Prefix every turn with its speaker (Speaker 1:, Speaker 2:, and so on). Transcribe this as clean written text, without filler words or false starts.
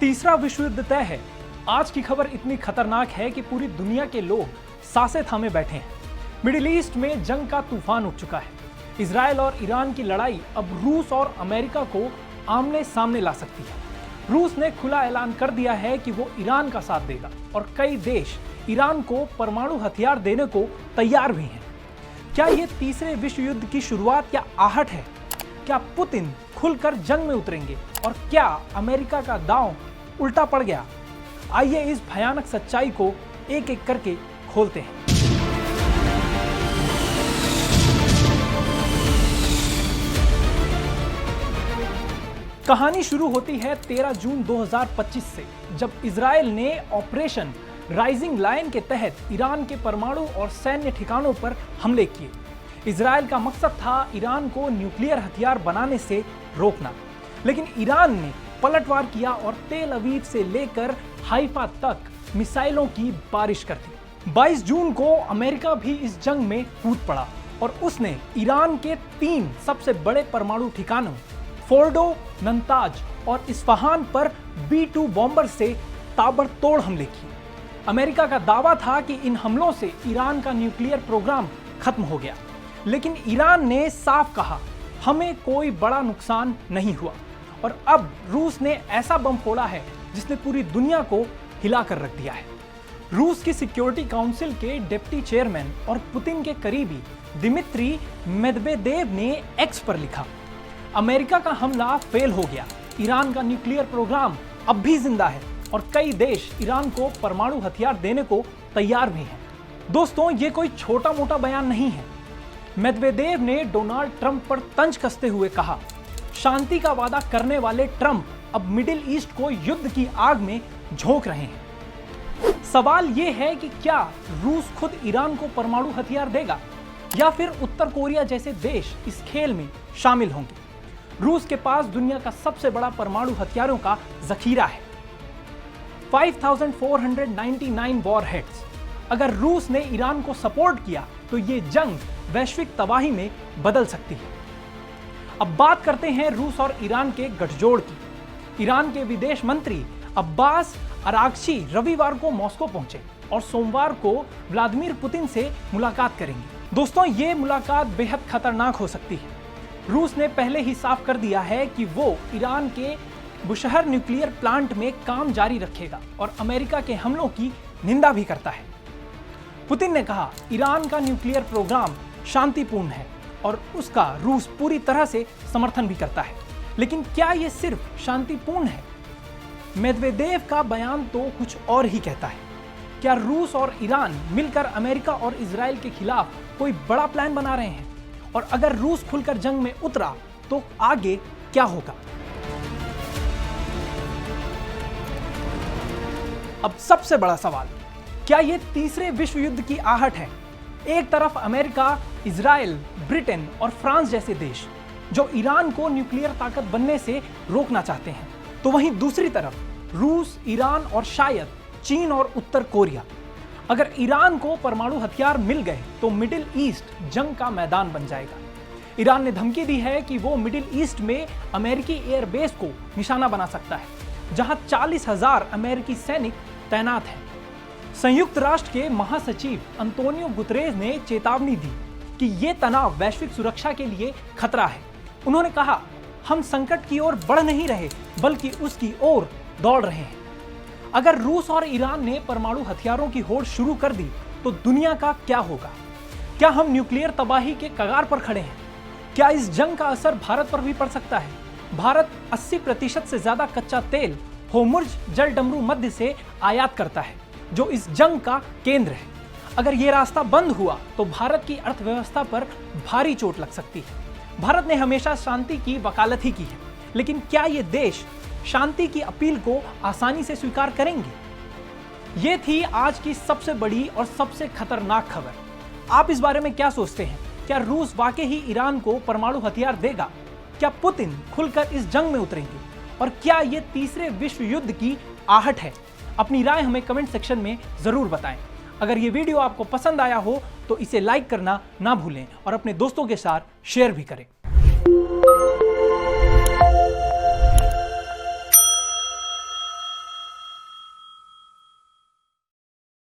Speaker 1: तीसरा विश्व युद्ध तय है। आज की खबर इतनी खतरनाक है कि पूरी दुनिया के लोग सांसें थामे बैठे हैं। मिडिल ईस्ट में जंग का तूफान उठ चुका है। इजराइल और ईरान की लड़ाई अब रूस और अमेरिका को आमने सामने ला सकती है। रूस ने खुला ऐलान कर दिया है कि वो ईरान का साथ देगा और कई देश ईरान को परमाणु हथियार देने को तैयार भी हैं। क्या ये तीसरे विश्व युद्ध की शुरुआत या आहट है? क्या पुतिन खुलकर जंग में उतरेंगे और क्या अमेरिका का दांव उल्टा पड़ गया? आइए इस भयानक सच्चाई को एक एक करके खोलते हैं। कहानी शुरू होती है 13 जून 2025 से, जब इजराइल ने ऑपरेशन राइजिंग लायन के तहत ईरान के परमाणु और सैन्य ठिकानों पर हमले किए। इजराइल का मकसद था ईरान को न्यूक्लियर हथियार बनाने से रोकना, लेकिन ईरान ने पलटवार किया और तेल अवीव से लेकर हाइफा तक मिसाइलों की बारिश कर दी। 22 जून को अमेरिका भी इस जंग में कूद पड़ा और उसने ईरान के 3 सबसे बड़े परमाणु ठिकानों फोर्डो, नंताज और इस्फहान पर B-2 बॉम्बर से ताबड़तोड़ हमले किए। अमेरिका का दावा था कि इन हमलों से ईरान का न्यूक्लियर प्रोग्राम खत्म हो गया, लेकिन ईरान ने साफ कहा, हमें कोई बड़ा नुकसान नहीं हुआ। और अब रूस ने ऐसा बम फोड़ा है जिसने पूरी दुनिया को हिलाकर रख दिया है। रूस की सिक्योरिटी काउंसिल के डिप्टी चेयरमैन और पुतिन के करीबी दिमित्री मेदवेदेव ने एक्स पर लिखा, अमेरिका का हमला फेल हो गया, ईरान का न्यूक्लियर प्रोग्राम अब भी जिंदा है और कई देश ईरान को परमाणु हथियार देने को तैयार भी हैं। दोस्तों, ये कोई छोटा मोटा बयान नहीं है। मेदवेदेव ने डोनाल्ड ट्रंप पर तंज कसते हुए कहा, शांति का वादा करने वाले ट्रंप अब मिडिल ईस्ट को युद्ध की आग में झोंक रहे हैं। सवाल यह है कि क्या रूस खुद ईरान को परमाणु हथियार देगा या फिर उत्तर कोरिया जैसे देश इस खेल में शामिल होंगे? रूस के पास दुनिया का सबसे बड़ा परमाणु हथियारों का जखीरा है, 5499 वॉरहेड्स। अगर रूस ने ईरान को सपोर्ट किया तो ये जंग वैश्विक तबाही में बदल सकती है। अब बात करते हैं रूस और ईरान के गठजोड़ की। ईरान के विदेश मंत्री अब्बास अरागची रविवार को मॉस्को पहुंचे और सोमवार को व्लादिमीर पुतिन से मुलाकात करेंगे। दोस्तों, ये मुलाकात बेहद खतरनाक हो सकती है। रूस ने पहले ही साफ कर दिया है कि वो ईरान के बुशहर न्यूक्लियर प्लांट में काम जारी रखेगा और अमेरिका के हमलों की निंदा भी करता है। पुतिन ने कहा, ईरान का न्यूक्लियर प्रोग्राम शांतिपूर्ण है और उसका रूस पूरी तरह से समर्थन भी करता है। लेकिन क्या यह सिर्फ शांतिपूर्ण है? मेदवेदेव का बयान तो कुछ और ही कहता है। क्या रूस और ईरान मिलकर अमेरिका और इजराइल के खिलाफ कोई बड़ा प्लान बना रहे हैं? और अगर रूस खुलकर जंग में उतरा तो आगे क्या होगा? अब सबसे बड़ा सवाल, क्या यह तीसरे विश्व युद्ध की आहट है? एक तरफ अमेरिका, इजराइल, ब्रिटेन और फ्रांस जैसे देश जो ईरान को न्यूक्लियर ताकत बनने से रोकना चाहते हैं, तो वहीं दूसरी तरफ रूस, ईरान और शायद चीन और उत्तर कोरिया। अगर ईरान को परमाणु हथियार मिल गए तो मिडिल ईस्ट जंग का मैदान बन जाएगा। ईरान ने धमकी दी है कि वो मिडिल ईस्ट में अमेरिकी एयरबेस को निशाना बना सकता है, जहां 40,000 अमेरिकी सैनिक तैनात हैं। संयुक्त राष्ट्र के महासचिव अंतोनियो गुतरेज ने चेतावनी दी कि यह तनाव वैश्विक सुरक्षा के लिए खतरा है। उन्होंने कहा, हम संकट की ओर बढ़ नहीं रहे बल्कि उसकी ओर दौड़ रहे हैं। अगर रूस और ईरान ने परमाणु हथियारों की होड़ शुरू कर दी तो दुनिया का क्या होगा? क्या हम न्यूक्लियर तबाही के कगार पर खड़े हैं? क्या इस जंग का असर भारत पर भी पड़ सकता है? भारत 80% से ज्यादा कच्चा तेल होर्मुज जलडमरू मध्य से आयात करता है, जो इस जंग का केंद्र है। अगर यह रास्ता बंद हुआ तो भारत की अर्थव्यवस्था पर भारी चोट लग सकती है। भारत ने हमेशा शांति की वकालत ही की है, लेकिन क्या ये देश शांति की अपील को आसानी से स्वीकार करेंगे? ये थी आज की सबसे बड़ी और सबसे खतरनाक खबर। आप इस बारे में क्या सोचते हैं? क्या रूस वाकई ही ईरान को परमाणु हथियार देगा? क्या पुतिन खुलकर इस जंग में उतरेंगे? और क्या ये तीसरे विश्व युद्ध की आहट है? अपनी राय हमें कमेंट सेक्शन में जरूर बताएं। अगर ये वीडियो आपको पसंद आया हो तो इसे लाइक करना ना भूलें और अपने दोस्तों के साथ शेयर भी करें।